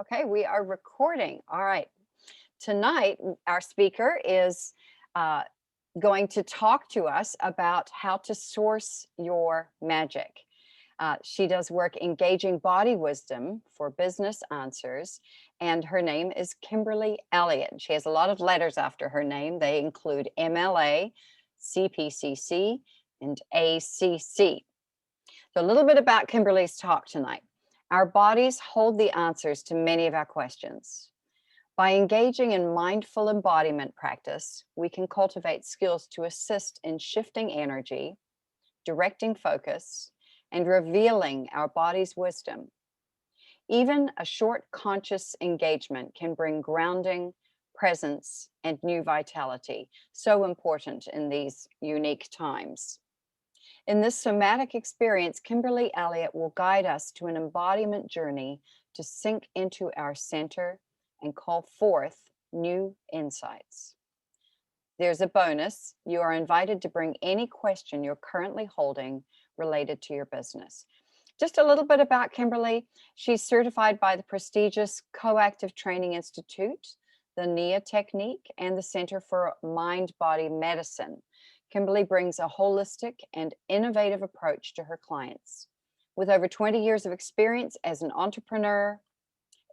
Okay, we are recording. All right. Tonight, our speaker is uh, going to talk to us about how to source your magic. She does work engaging body wisdom for business answers, and her name is Kimberley Elliott. She has a lot of letters after her name. They include MLA, CPCC, and ACC. So, a little bit about Kimberly's talk tonight. Our bodies hold the answers to many of our questions. By engaging in mindful embodiment practice, we can cultivate skills to assist in shifting energy, directing focus, and revealing our body's wisdom. Even a short conscious engagement can bring grounding, presence, and new vitality, so important in these unique times. In this somatic experience, Kimberley Elliott will guide us to an embodiment journey to sink into our center and call forth new insights. There's a bonus. You are invited to bring any question you're currently holding related to your business. Just a little bit about Kimberley. She's certified by the prestigious Coactive Training Institute, the NIA Technique, and the Center for Mind-Body Medicine. Kimberley brings a holistic and innovative approach to her clients. With over 20 years of experience as an entrepreneur,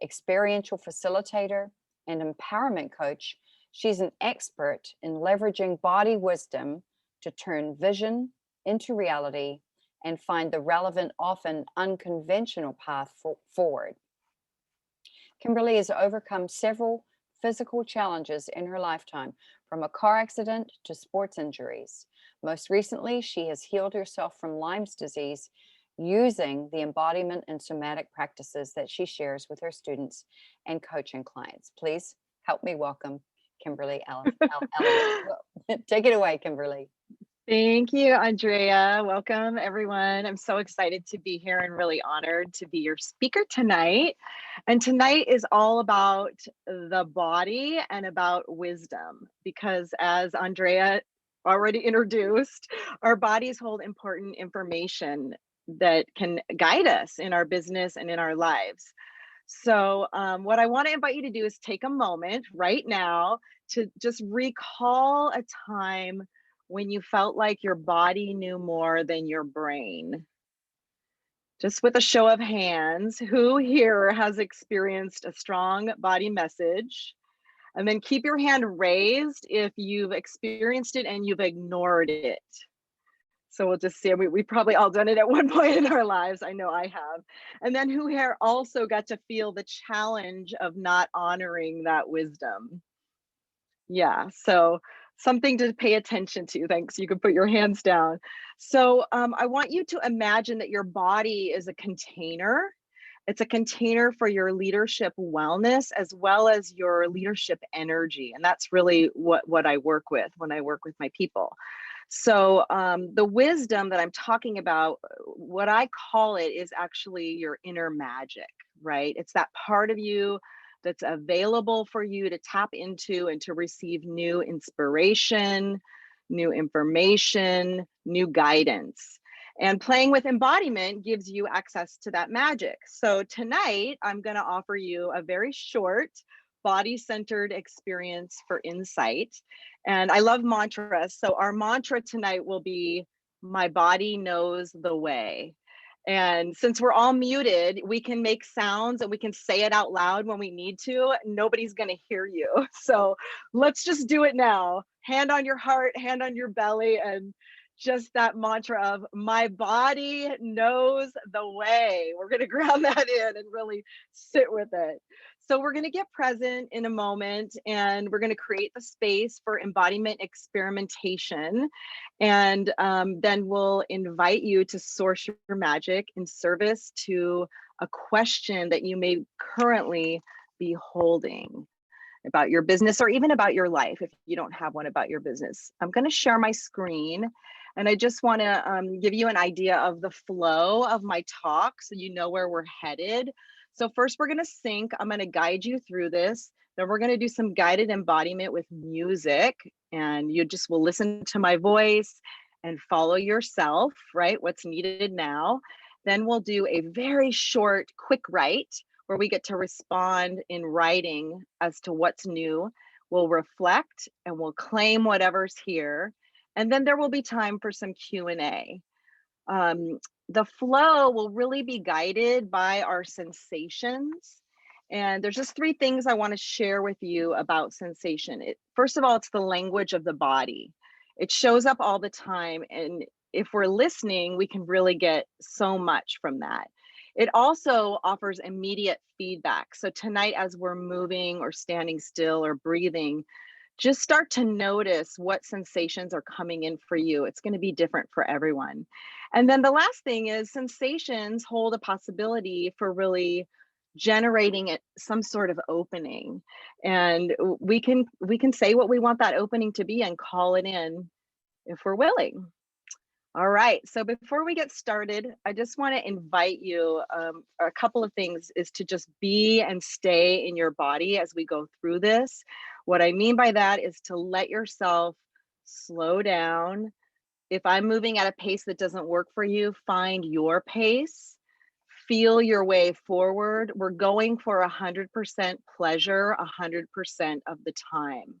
experiential facilitator, and empowerment coach, she's an expert in leveraging body wisdom to turn vision into reality and find the relevant, often unconventional path forward. Kimberley has overcome several physical challenges in her lifetime, from a car accident to sports injuries. Most recently, she has healed herself from Lyme's disease using the embodiment and somatic practices that she shares with her students and coaching clients. Please help me welcome Kimberley Elliott. Take it away, Kimberley. Thank you, Andrea. Welcome, everyone. I'm so excited to be here and really honored to be your speaker tonight. And tonight is all about the body and about wisdom, because as Andrea already introduced, our bodies hold important information that can guide us in our business and in our lives. So what I want to invite you to do is take a moment right now to just recall a time when you felt like your body knew more than your brain. Just with a show of hands, who here has experienced a strong body message? And then keep your hand raised if you've experienced it and you've ignored it. So we'll just see, we've probably all done it at one point in our lives. I know I have. And then who here also got to feel the challenge of not honoring that wisdom? Yeah, so something to pay attention to. Thanks. You can put your hands down. So I want you to imagine that your body is a container. It's a container for your leadership wellness as well as your leadership energy. And that's really what I work with when I work with my people. So the wisdom that I'm talking about, what I call it is actually your inner magic, right? It's that part of you that's available for you to tap into and to receive new inspiration, new information, new guidance. And playing with embodiment gives you access to that magic. So tonight, I'm going to offer you a very short body-centered experience for insight. And I love mantras. So our mantra tonight will be, my body knows the way. And since we're all muted, we can make sounds and we can say it out loud when we need to. Nobody's going to hear you. So let's just do it now. Hand on your heart, hand on your belly, and just that mantra of, my body knows the way. We're going to ground that in and really sit with it. So we're going to get present in a moment, and we're going to create the space for embodiment experimentation. And then we'll invite you to source your magic in service to a question that you may currently be holding about your business or even about your life if you don't have one about your business. I'm going to share my screen, and I just want to give you an idea of the flow of my talk so you know where we're headed. So first we're going to sync. I'm going to guide you through this. Then we're going to do some guided embodiment with music, and you just will listen to my voice and follow yourself, right? What's needed now. Then we'll do a very short, quick write where we get to respond in writing as to what's new. We'll reflect and we'll claim whatever's here. And then there will be time for some Q&A. The flow will really be guided by our sensations. And there's just three things I want to share with you about sensation. First of all, it's the language of the body. It shows up all the time. And if we're listening, we can really get so much from that. It also offers immediate feedback. So tonight, as we're moving or standing still or breathing, just start to notice what sensations are coming in for you. It's going to be different for everyone. And then the last thing is sensations hold a possibility for really generating some sort of opening. And we can say what we want that opening to be and call it in if we're willing. All right, so before we get started, I just want to invite you, a couple of things is to just be and stay in your body as we go through this. What I mean by that is to let yourself slow down. If I'm moving at a pace that doesn't work for you, find your pace, feel your way forward. We're going for 100% pleasure 100% of the time.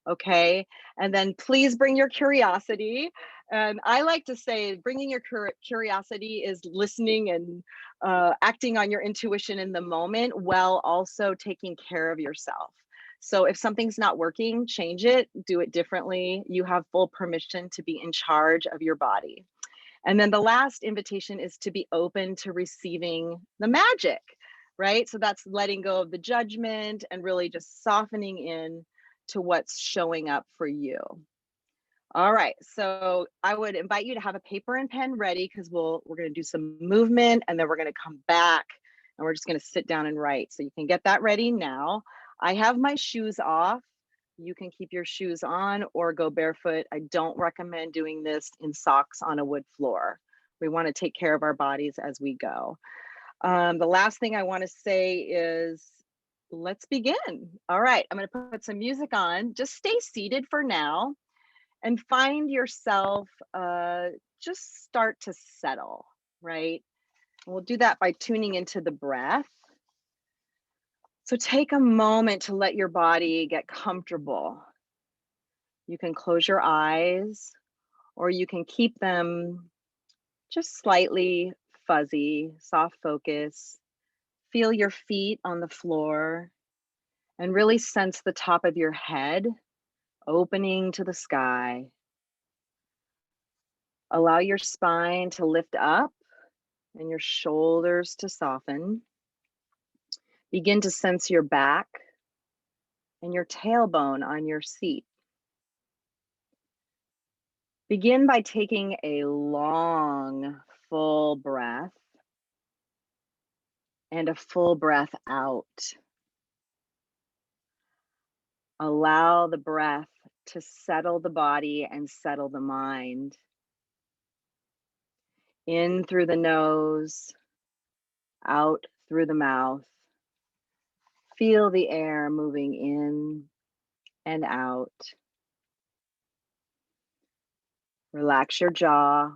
Okay, and then please bring your curiosity. And I like to say bringing your curiosity is listening and acting on your intuition in the moment while also taking care of yourself. So if something's not working, change it, do it differently. You have full permission to be in charge of your body. And then the last invitation is to be open to receiving the magic, right? So that's letting go of the judgment and really just softening in to what's showing up for you. All right, so I would invite you to have a paper and pen ready because we're going to do some movement and then we're going to come back and we're just going to sit down and write. So you can get that ready now. I have my shoes off. You can keep your shoes on or go barefoot. I don't recommend doing this in socks on a wood floor. We want to take care of our bodies as we go. The last thing I want to say is let's begin. All right, I'm going to put some music on. Just stay seated for now and find yourself, just start to settle, right? And we'll do that by tuning into the breath. So take a moment to let your body get comfortable. You can close your eyes or you can keep them just slightly fuzzy, soft focus. Feel your feet on the floor and really sense the top of your head opening to the sky. Allow your spine to lift up and your shoulders to soften. Begin to sense your back and your tailbone on your seat. Begin by taking a long, full breath and a full breath out. Allow the breath to settle the body and settle the mind. In through the nose, out through the mouth. Feel the air moving in and out. Relax your jaw.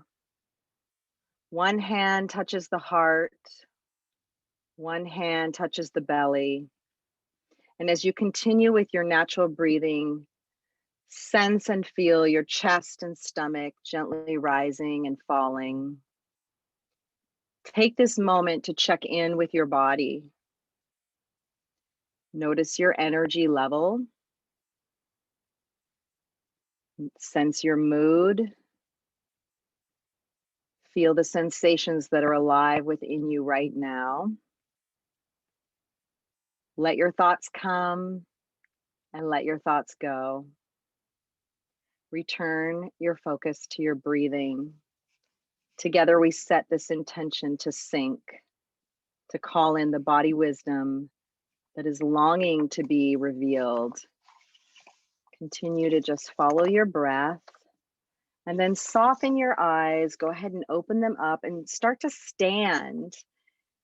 One hand touches the heart. One hand touches the belly. And as you continue with your natural breathing, sense and feel your chest and stomach gently rising and falling. Take this moment to check in with your body. Notice your energy level. Sense your mood. Feel the sensations that are alive within you right now. Let your thoughts come and let your thoughts go. Return your focus to your breathing. Together we set this intention to sync, to call in the body wisdom that is longing to be revealed. Continue to just follow your breath and then soften your eyes. Go ahead and open them up and start to stand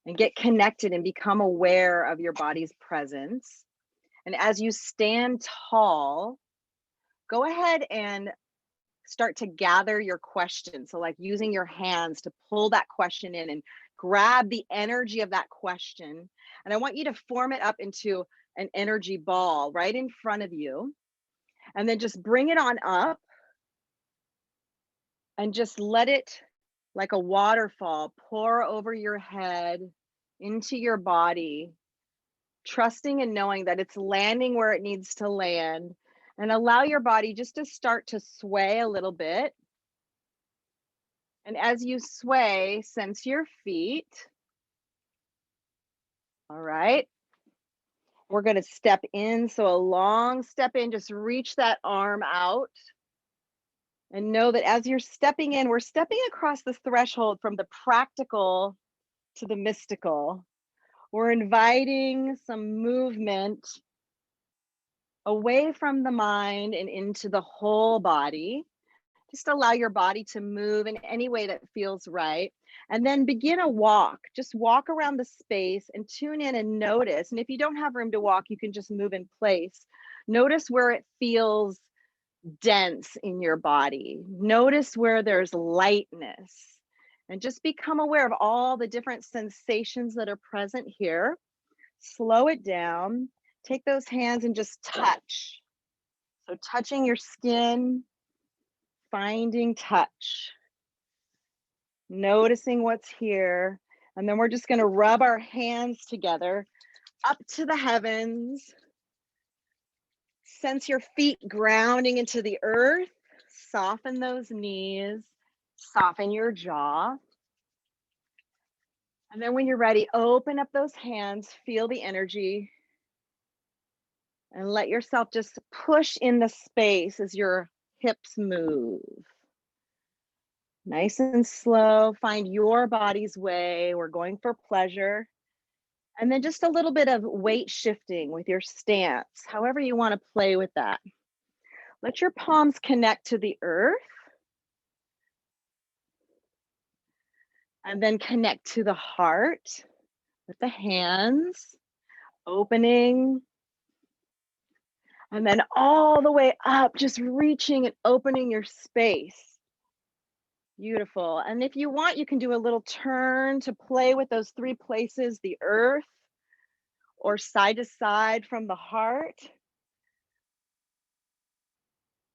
and get connected and become aware of your body's presence. And as you stand tall, go ahead and start to gather your question. So like using your hands to pull that question in and grab the energy of that question, and I want you to form it up into an energy ball right in front of you. And then just bring it on up and just let it, like a waterfall, pour over your head into your body, trusting and knowing that it's landing where it needs to land. And allow your body just to start to sway a little bit. And as you sway, sense your feet. All right. We're going to step in. So a long step in, just reach that arm out. And know that as you're stepping in, we're stepping across the threshold from the practical to the mystical. We're inviting some movement away from the mind and into the whole body. Just allow your body to move in any way that feels right. And then begin a walk. Just walk around the space and tune in and notice. And if you don't have room to walk, you can just move in place. Notice where it feels dense in your body. Notice where there's lightness. And just become aware of all the different sensations that are present here. Slow it down. Take those hands and just touch. So touching your skin, finding touch, noticing what's here. And then we're just going to rub our hands together up to the heavens. Sense your feet grounding into the earth. Soften those knees, soften your jaw. And then when you're ready, open up those hands, feel the energy, and let yourself just push in the space as your hips move. Nice and slow, find your body's way. We're going for pleasure. And then just a little bit of weight shifting with your stance, however you want to play with that. Let your palms connect to the earth. And then connect to the heart with the hands, opening. And then all the way up, just reaching and opening your space. Beautiful. And if you want, you can do a little turn to play with those three places, the earth, or side to side from the heart.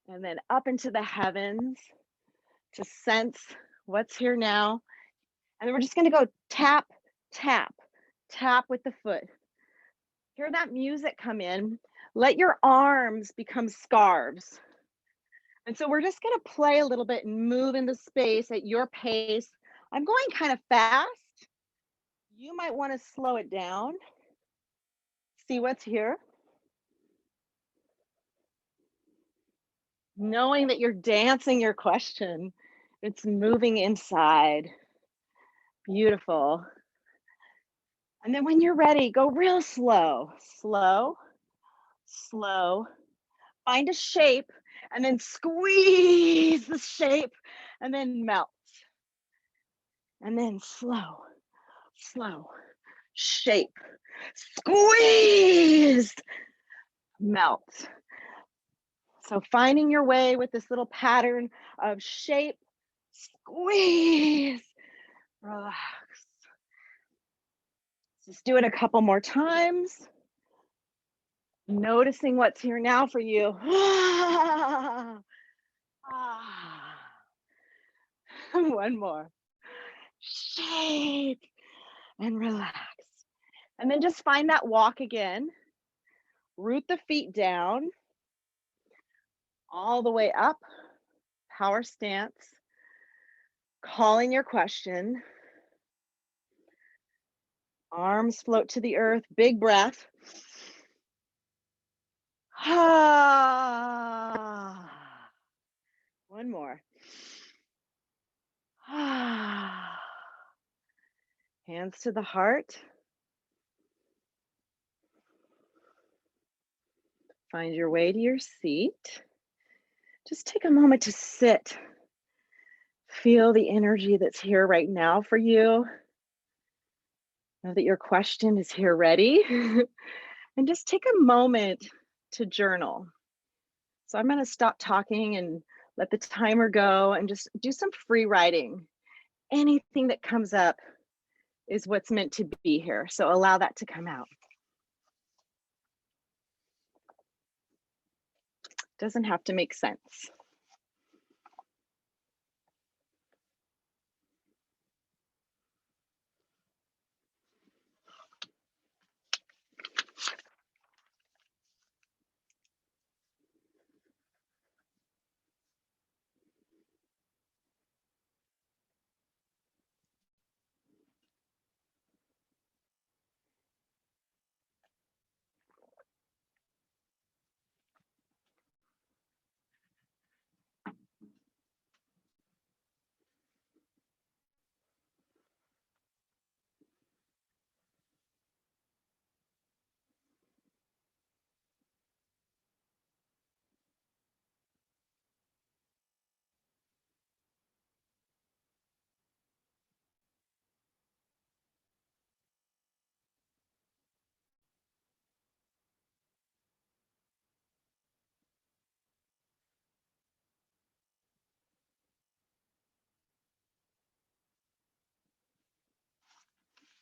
And then up into the heavens to sense what's here now. And then we're just going to go tap, tap, tap with the foot. Hear that music come in. Let your arms become scarves. And so we're just going to play a little bit and move in the space at your pace. I'm going kind of fast. You might want to slow it down. See what's here. Knowing that you're dancing your question. It's moving inside. Beautiful. And then when you're ready, go real slow. Slow, slow. Find a shape and then squeeze the shape and then melt. And then slow, slow, shape, squeeze, melt. So finding your way with this little pattern of shape, squeeze, relax. Just do it a couple more times. Noticing what's here now for you. One more. Shape and relax. And then just find that walk again. Root the feet down. All the way up. Power stance. Calling your question. Arms float to the earth. Big breath. One more. Hands to the heart. Find your way to your seat. Just take a moment to sit. Feel the energy that's here right now for you. Know that your question is here ready. And just take a moment to journal. So I'm going to stop talking and let the timer go and just do some free writing. Anything that comes up, is what's meant to be here. So allow that to come out. Doesn't have to make sense.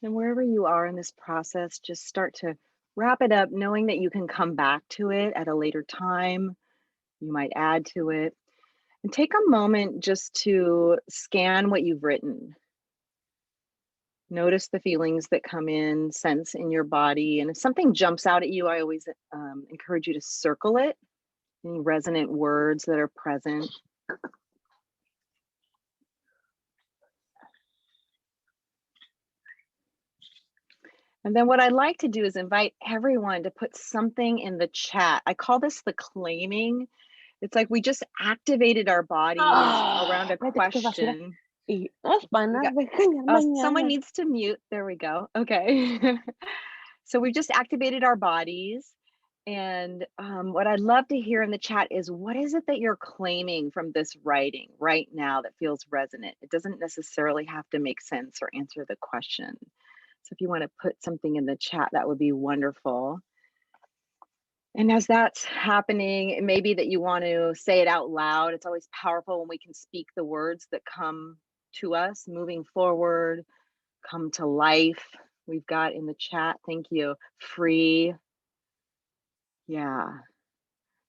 And wherever you are in this process, just start to wrap it up, knowing that you can come back to it at a later time. You might add to it. And take a moment just to scan what you've written. Notice the feelings that come in, sense in your body. And if something jumps out at you, I always encourage you to circle it. Any resonant words that are present. And then what I'd like to do is invite everyone to put something in the chat. I call this the claiming. It's like we just activated our bodies around a question. Someone needs to mute. There we go. Okay. So we've just activated our bodies. And what I'd love to hear in the chat is, what is it that you're claiming from this writing right now that feels resonant? It doesn't necessarily have to make sense or answer the question. So if you want to put something in the chat, that would be wonderful. And as that's happening, it may be that you want to say it out loud. It's always powerful when we can speak the words that come to us moving forward, come to life. We've got in the chat, thank you, free. Yeah,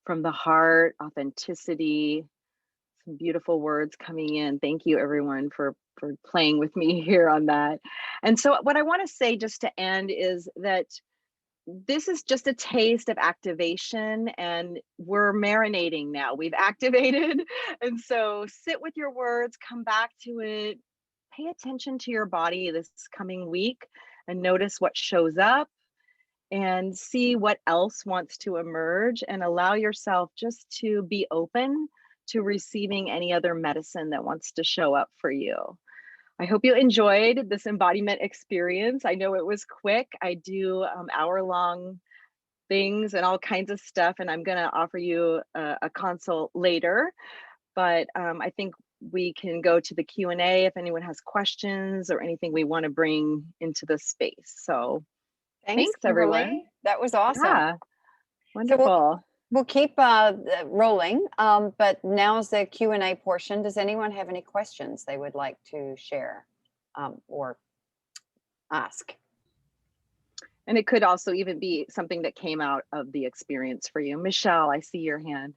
from the heart, authenticity, some beautiful words coming in. Thank you everyone for playing with me here on that. And so what I want to say just to end is that this is just a taste of activation, and we're marinating now. We've activated. And so sit with your words, come back to it, pay attention to your body this coming week and notice what shows up and see what else wants to emerge, and allow yourself just to be open to receiving any other medicine that wants to show up for you. I hope you enjoyed this embodiment experience. I know it was quick. I do hour-long things and all kinds of stuff, and I'm going to offer you a consult later. But I think we can go to the Q&A if anyone has questions or anything we want to bring into the space. So thanks everyone. That was awesome. Yeah, wonderful. So we'll keep rolling, but now's the Q&A portion. Does anyone have any questions they would like to share or ask? And it could also even be something that came out of the experience for you. Michelle, I see your hand.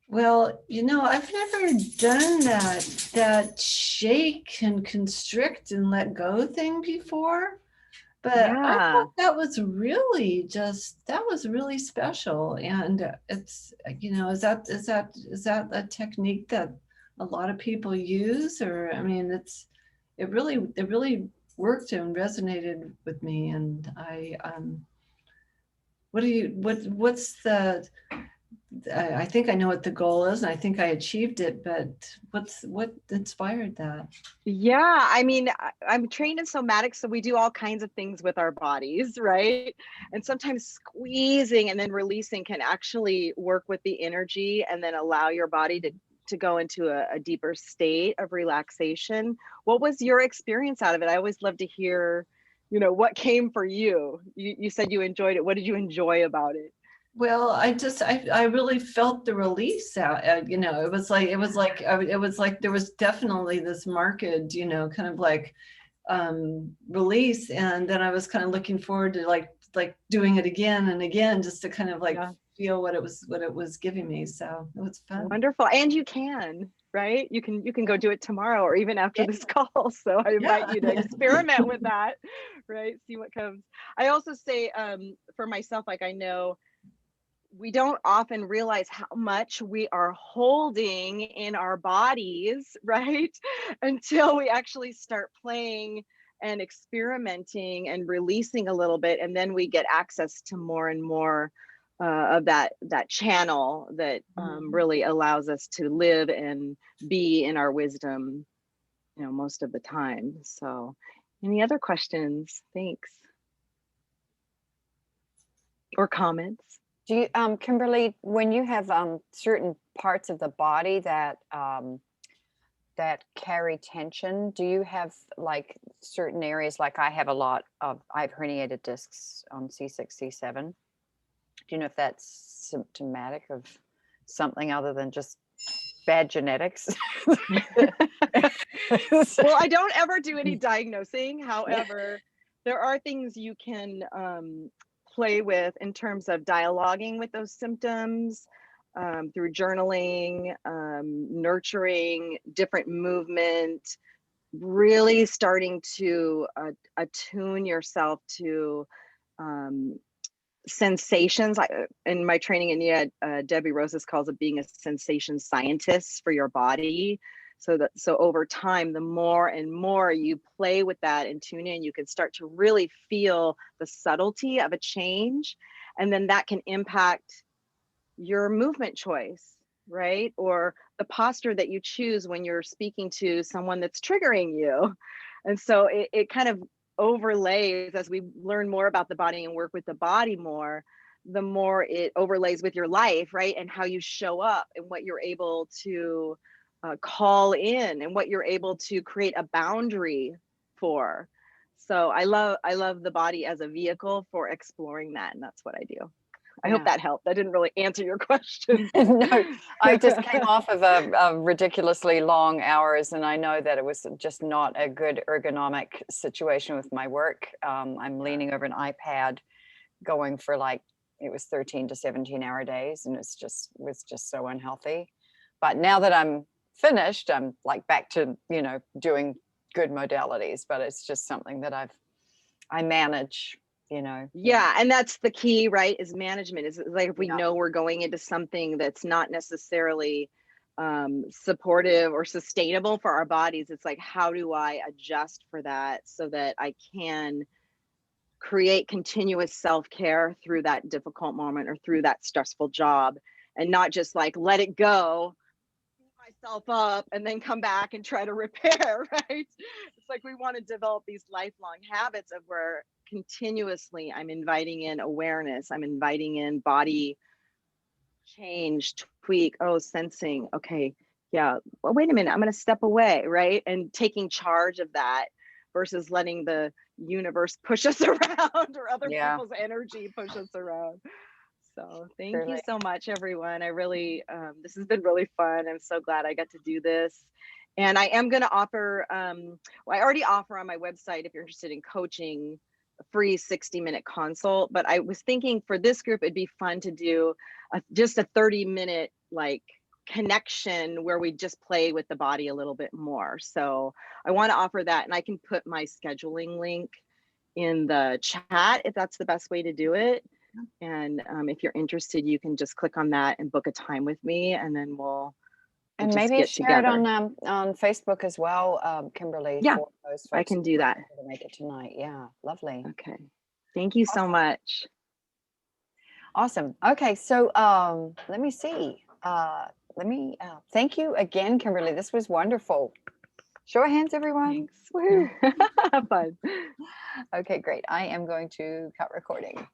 Well, you know, I've never done that shake and constrict and let go thing before. But yeah. I thought that was really special. And it's, you know, is that a technique that a lot of people use? Or, I mean, it really worked and resonated with me. And I think I know what the goal is, and I think I achieved it, but what inspired that? Yeah, I mean, I'm trained in somatics, so we do all kinds of things with our bodies, right? And sometimes squeezing and then releasing can actually work with the energy and then allow your body to go into a deeper state of relaxation. What was your experience out of it? I always love to hear, you know, what came for you. You said you enjoyed it. What did you enjoy about it? Well, I really felt the release out. You know, it was like there was definitely this marked, you know, kind of like release. And then I was kind of looking forward to like doing it again and again, just to kind of like feel what it was giving me. So it was fun. Wonderful. And you can, right? You can go do it tomorrow or even after this call. So I invite you to experiment with that, right? See what comes. I also say for myself, like I know we don't often realize how much we are holding in our bodies, right? Until we actually start playing and experimenting and releasing a little bit. And then we get access to more and more of that channel that really allows us to live and be in our wisdom, you know, most of the time. So any other questions? Thanks. Or comments? Do you, Kimberly, when you have certain parts of the body that that carry tension, do you have like certain areas? Like I have I have herniated discs on C6, C7. Do you know if that's symptomatic of something other than just bad genetics? Well, I don't ever do any diagnosing. However, there are things you can play with in terms of dialoguing with those symptoms through journaling, nurturing different movement, really starting to attune yourself to sensations. In my training in NIA, Debbie Rosas calls it being a sensation scientist for your body. So over time, the more and more you play with that and tune in, you can start to really feel the subtlety of a change. And then that can impact your movement choice, right? Or the posture that you choose when you're speaking to someone that's triggering you. And so it kind of overlays as we learn more about the body and work with the body more, the more it overlays with your life, right? And how you show up and what you're able to call in and what you're able to create a boundary for. So I love the body as a vehicle for exploring that, and that's what I do. I hope that helped. I didn't really answer your question. No, I just came off of a ridiculously long hours, and I know that it was just not a good ergonomic situation with my work. I'm leaning over an iPad going for like, it was 13 to 17 hour days, and was just so unhealthy. But now that I'm finished, I'm like back to, you know, doing good modalities, but it's just something that I manage, you know. Yeah, and that's the key, right? Is management. Is like if we know we're going into something that's not necessarily supportive or sustainable for our bodies, it's like, how do I adjust for that so that I can create continuous self-care through that difficult moment or through that stressful job, and not just like let it go, beat myself up, and then come back and try to repair, right? It's like we want to develop these lifelong habits of where continuously I'm inviting in awareness, I'm inviting in body change, tweak, sensing, okay, yeah, well, wait a minute, I'm going to step away, right? And taking charge of that versus letting the universe push us around or other people's energy push us around. So thank you so much, everyone. I really, this has been really fun. I'm so glad I got to do this. And I am going to offer, well, I already offer on my website, if you're interested in coaching, a free 60-minute consult. But I was thinking for this group, it'd be fun to do just a 30-minute like connection where we just play with the body a little bit more. So I want to offer that, and I can put my scheduling link in the chat if that's the best way to do it. And if you're interested, you can just click on that and book a time with me, and then we'll maybe share it on Facebook as well, Kimberly. Yeah, I can do that. To make it tonight. Yeah, lovely. Okay, thank you so much. Awesome. Okay, so let me see. Thank you again, Kimberly. This was wonderful. Show of hands, everyone. Thanks. Woo. Have fun. Okay, great. I am going to cut recording.